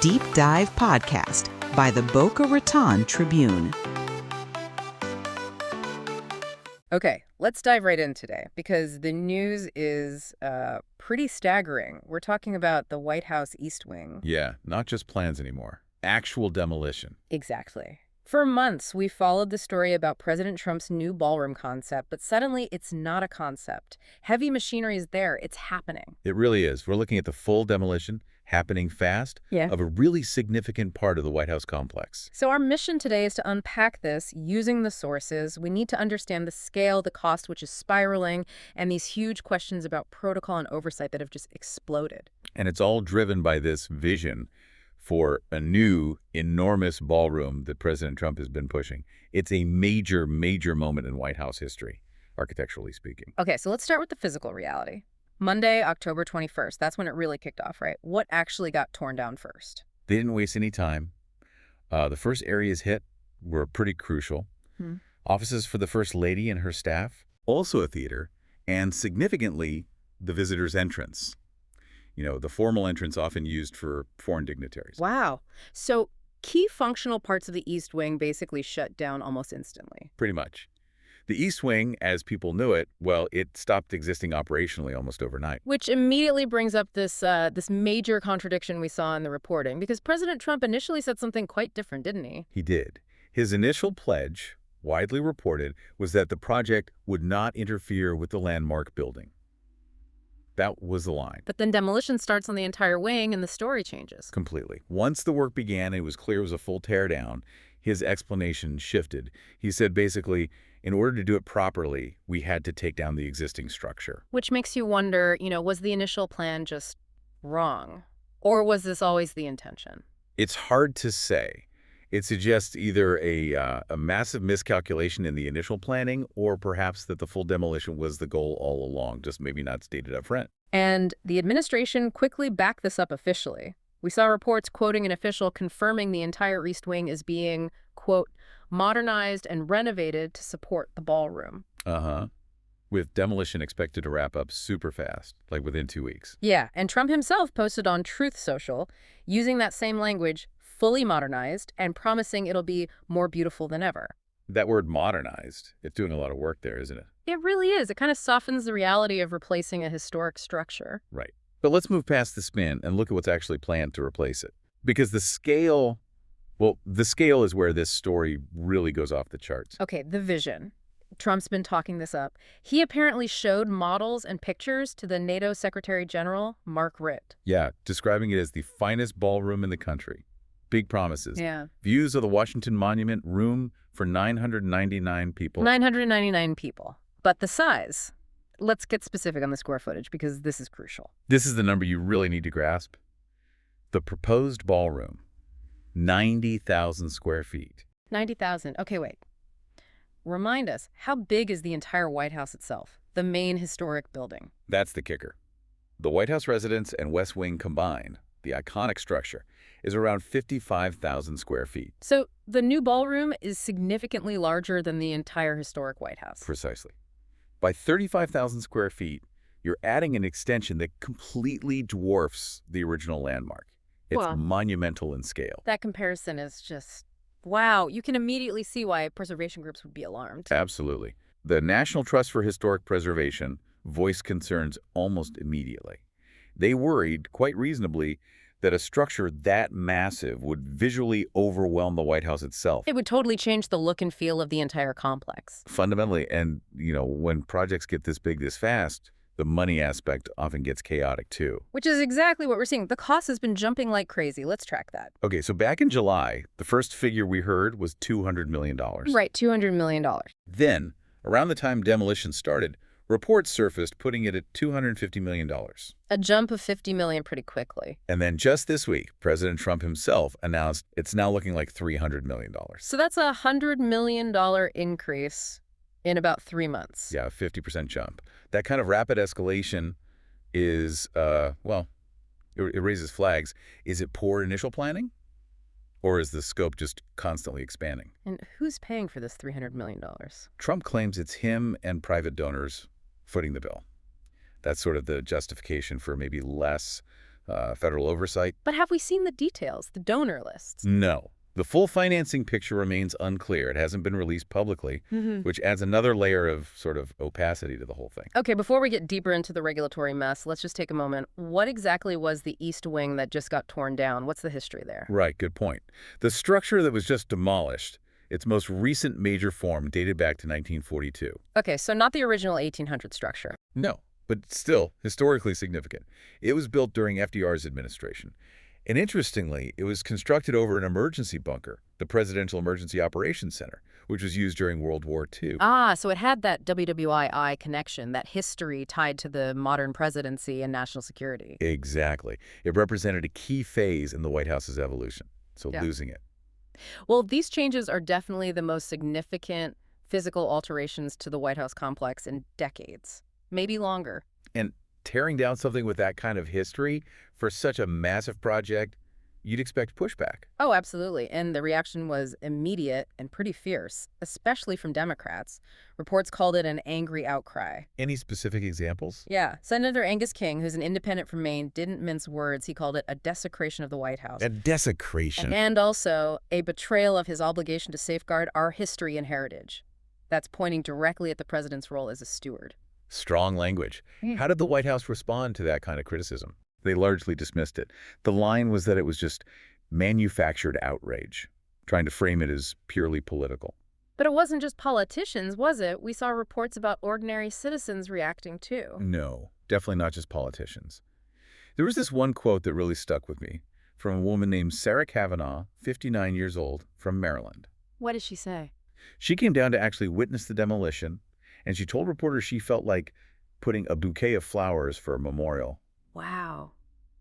Deep Dive Podcast by the Boca Tribune. Okay, let's dive right in today because the news is pretty staggering. We're talking about the White House East Wing. Yeah, not just plans anymore. Actual demolition. Exactly. For months, we followed the story about President Trump's new ballroom concept, but suddenly it's not a concept. Heavy machinery is there. It's happening. It really is. We're looking at the full demolition, happening fast, of a really significant part of the White House complex. So our mission today is to unpack this using the sources. We need to understand the scale, the cost, which is spiraling, and these huge questions about protocol and oversight that have just exploded. And it's all driven by this vision for a new, enormous ballroom that President Trump has been pushing. It's a major, major moment in White House history, architecturally speaking. Okay, so let's start with the physical reality. Monday, October 21st, that's when it really kicked off, right? What actually got torn down first? They didn't waste any time. The first areas hit were pretty crucial. Offices for the First Lady and her staff, also a theater, and significantly, the visitor's entrance. You know, the formal entrance often used for foreign dignitaries. Wow. So key functional parts of the East Wing basically shut down almost instantly. Pretty much. The East Wing, as people knew it, well, it stopped existing operationally almost overnight. Which immediately brings up this major contradiction we saw in the reporting, because President Trump initially said something quite different, didn't he? He did. His initial pledge, widely reported, was that the project would not interfere with the landmark building. That was the line. But then demolition starts on the entire wing and the story changes. Completely. Once the work began and it was clear it was a full teardown, his explanation shifted. He said basically, in order to do it properly, we had to take down the existing structure. Which makes you wonder, was the initial plan just wrong? Or was this always the intention? It's hard to say. It suggests either a massive miscalculation in the initial planning or perhaps that the full demolition was the goal all along, just maybe not stated up front. And the administration quickly backed this up officially. We saw reports quoting an official confirming the entire East Wing as being, quote, modernized and renovated to support the ballroom. With demolition expected to wrap up super fast, like within 2 weeks. Yeah, and Trump himself posted on Truth Social, using that same language, fully modernized, and promising it'll be more beautiful than ever. That word modernized, it's doing a lot of work there, isn't it? It really is. It kind of softens the reality of replacing a historic structure. Right. But let's move past the spin and look at what's actually planned to replace it. Because the scale is where this story really goes off the charts. Okay, the vision. Trump's been talking this up. He apparently showed models and pictures to the NATO Secretary General, Mark Rutte. Yeah, describing it as the finest ballroom in the country. Big promises. Yeah. Views of the Washington Monument, room for 999 people. 999 people. But the size. Let's get specific on the square footage because this is crucial. This is the number you really need to grasp. The proposed ballroom, 90,000 square feet. 90,000. Okay, wait. Remind us, how big is the entire White House itself, the main historic building? That's the kicker. The White House residence and West Wing combined, the iconic structure, is around 55,000 square feet. So the new ballroom is significantly larger than the entire historic White House. Precisely. By 35,000 square feet, you're adding an extension that completely dwarfs the original landmark. It's monumental in scale. That comparison is just, wow. You can immediately see why preservation groups would be alarmed. Absolutely. The National Trust for Historic Preservation voiced concerns almost immediately. They worried, quite reasonably, that a structure that massive would visually overwhelm the White House itself. It would totally change the look and feel of the entire complex. Fundamentally, and, when projects get this big this fast, the money aspect often gets chaotic too. Which is exactly what we're seeing. The cost has been jumping like crazy. Let's track that. Okay, so back in July, the first figure we heard was $200 million. Right, $200 million. Then, around the time demolition started, reports surfaced putting it at $250 million. A jump of $50 million pretty quickly. And then just this week, President Trump himself announced it's now looking like $300 million. So that's a $100 million increase in about 3 months. Yeah, a 50% jump. That kind of rapid escalation is, it raises flags. Is it poor initial planning? Or is the scope just constantly expanding? And who's paying for this $300 million? Trump claims it's him and private donors footing the bill. That's sort of the justification for maybe less federal oversight. But have we seen the details, the donor lists? No. The full financing picture remains unclear. It hasn't been released publicly, which adds another layer of sort of opacity to the whole thing. Okay, before we get deeper into the regulatory mess, let's just take a moment. What exactly was the East Wing that just got torn down? What's the history there? Right, good point. The structure that was just demolished, its most recent major form dated back to 1942. Okay, so not the original 1800 structure. No, but still historically significant. It was built during FDR's administration. And interestingly, it was constructed over an emergency bunker, the Presidential Emergency Operations Center, which was used during World War II. Ah, so it had that WWII connection, that history tied to the modern presidency and national security. Exactly. It represented a key phase in the White House's evolution, so Yeah. losing it. Well, these changes are definitely the most significant physical alterations to the White House complex in decades, maybe longer. And tearing down something with that kind of history for such a massive project, you'd expect pushback. Oh, absolutely. And the reaction was immediate and pretty fierce, especially from Democrats. Reports called it an angry outcry. Any specific examples? Yeah. Senator Angus King, who's an independent from Maine, didn't mince words. He called it a desecration of the White House. A desecration. And also a betrayal of his obligation to safeguard our history and heritage. That's pointing directly at the president's role as a steward. Strong language. How did the White House respond to that kind of criticism? They largely dismissed it. The line was that it was just manufactured outrage, trying to frame it as purely political. But it wasn't just politicians, was it? We saw reports about ordinary citizens reacting too. No, definitely not just politicians. There was this one quote that really stuck with me from a woman named Sarah Kavanaugh, 59 years old, from Maryland. What did she say? She came down to actually witness the demolition, and she told reporters she felt like putting a bouquet of flowers for a memorial. Wow.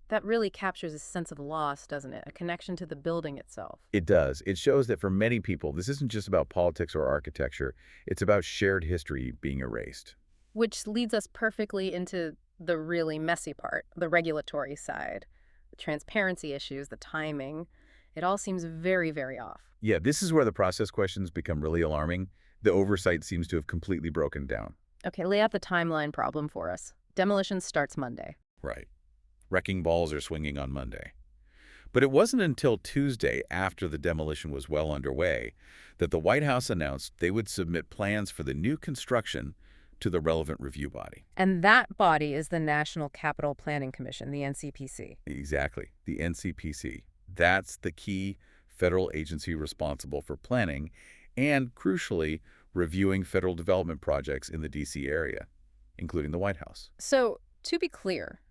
That really captures a sense of loss, doesn't it? A connection to the building itself. It does. It shows that for many people, this isn't just about politics or architecture. It's about shared history being erased. Which leads us perfectly into the really messy part, the regulatory side. The transparency issues, the timing. It all seems very, very off. Yeah, this is where the process questions become really alarming. The oversight seems to have completely broken down. Okay, lay out the timeline problem for us. Demolition starts Monday. Right. Wrecking balls are swinging on Monday. But it wasn't until Tuesday, after the demolition was well underway, that the White House announced they would submit plans for the new construction to the relevant review body. And that body is the National Capital Planning Commission, the NCPC. Exactly, the NCPC. That's the key federal agency responsible for planning and, crucially, reviewing federal development projects in the D.C. area, including the White House. So, to be clear,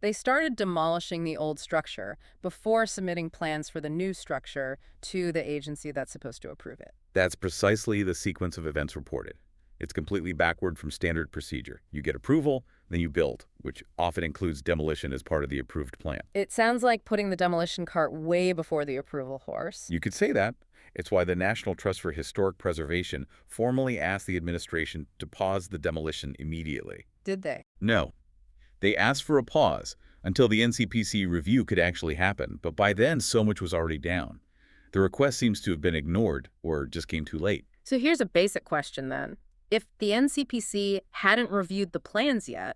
they started demolishing the old structure before submitting plans for the new structure to the agency that's supposed to approve it. That's precisely the sequence of events reported. It's completely backward from standard procedure. You get approval, then you build, which often includes demolition as part of the approved plan. It sounds like putting the demolition cart way before the approval horse. You could say that. It's why the National Trust for Historic Preservation formally asked the administration to pause the demolition immediately. Did they? No. They asked for a pause until the NCPC review could actually happen, but by then so much was already down. The request seems to have been ignored or just came too late. So here's a basic question then. If the NCPC hadn't reviewed the plans yet,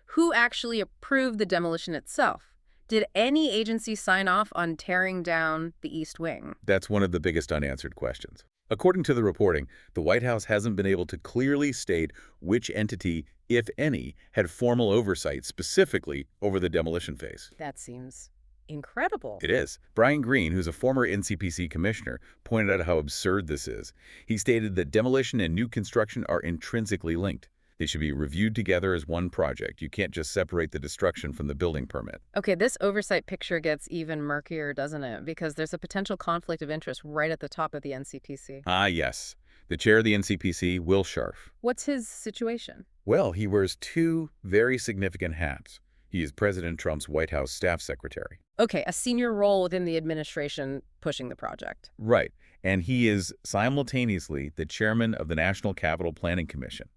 who actually approved the demolition itself? Did any agency sign off on tearing down the East Wing? That's one of the biggest unanswered questions. According to the reporting, the White House hasn't been able to clearly state which entity, if any, had formal oversight specifically over the demolition phase. That seems incredible. It is. Brian Greene, who's a former NCPC commissioner, pointed out how absurd this is. He stated that demolition and new construction are intrinsically linked. They should be reviewed together as one project. You can't just separate the destruction from the building permit. Okay, this oversight picture gets even murkier, doesn't it? Because there's a potential conflict of interest right at the top of the NCPC. Ah, yes. The chair of the NCPC, Will Scharf. What's his situation? Well, he wears two very significant hats. He is President Trump's White House staff secretary. Okay, a senior role within the administration pushing the project. Right. And he is simultaneously the chairman of the National Capital Planning Commission,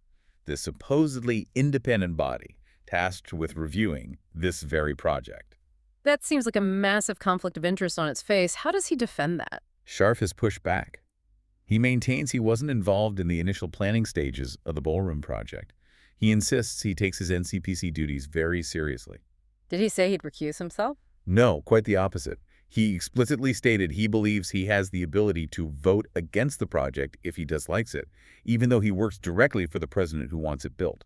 the supposedly independent body tasked with reviewing this very project. That seems like a massive conflict of interest on its face. How does he defend that? Scharf has pushed back. He maintains he wasn't involved in the initial planning stages of the Ballroom project. He insists he takes his NCPC duties very seriously. Did he say he'd recuse himself? No, quite the opposite. He explicitly stated he believes he has the ability to vote against the project if he dislikes it, even though he works directly for the president who wants it built.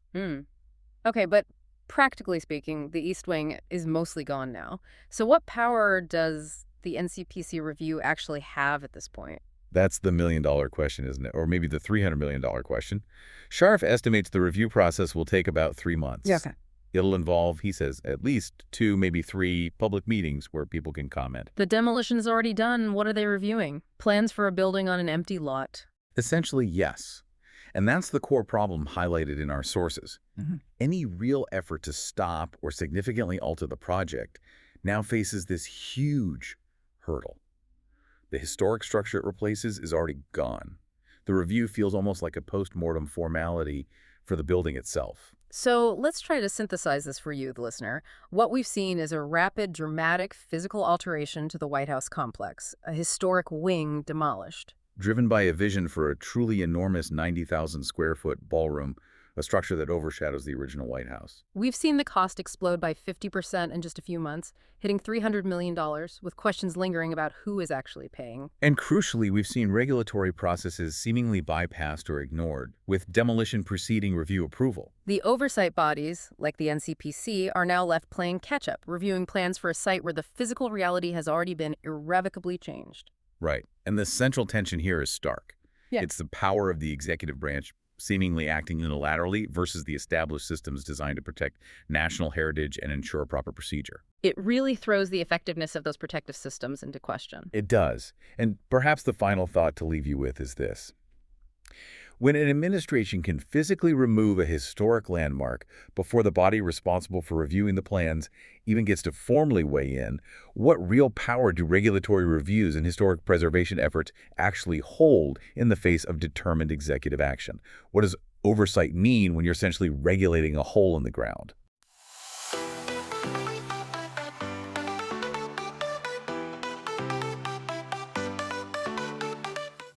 Okay, but practically speaking, the East Wing is mostly gone now. So what power does the NCPC review actually have at this point? That's the million-dollar question, isn't it? Or maybe the $300 million question. Scharf estimates the review process will take about 3 months. Yeah, okay. It'll involve, he says, at least 2, maybe 3 public meetings where people can comment. The demolition is already done. What are they reviewing? Plans for a building on an empty lot. Essentially, yes. And that's the core problem highlighted in our sources. Any real effort to stop or significantly alter the project now faces this huge hurdle. The historic structure it replaces is already gone. The review feels almost like a post-mortem formality for the building itself. So let's try to synthesize this for you, the listener. What we've seen is a rapid, dramatic physical alteration to the White House complex, a historic wing demolished. Driven by a vision for a truly enormous 90,000 square foot ballroom, a structure that overshadows the original White House. We've seen the cost explode by 50% in just a few months, hitting $300 million, with questions lingering about who is actually paying. And crucially, we've seen regulatory processes seemingly bypassed or ignored, with demolition preceding review approval. The oversight bodies, like the NCPC, are now left playing catch-up, reviewing plans for a site where the physical reality has already been irrevocably changed. Right. And the central tension here is stark. Yeah. It's the power of the executive branch seemingly acting unilaterally versus the established systems designed to protect national heritage and ensure proper procedure. It really throws the effectiveness of those protective systems into question. It does. And perhaps the final thought to leave you with is this. When an administration can physically remove a historic landmark before the body responsible for reviewing the plans even gets to formally weigh in, what real power do regulatory reviews and historic preservation efforts actually hold in the face of determined executive action? What does oversight mean when you're essentially regulating a hole in the ground?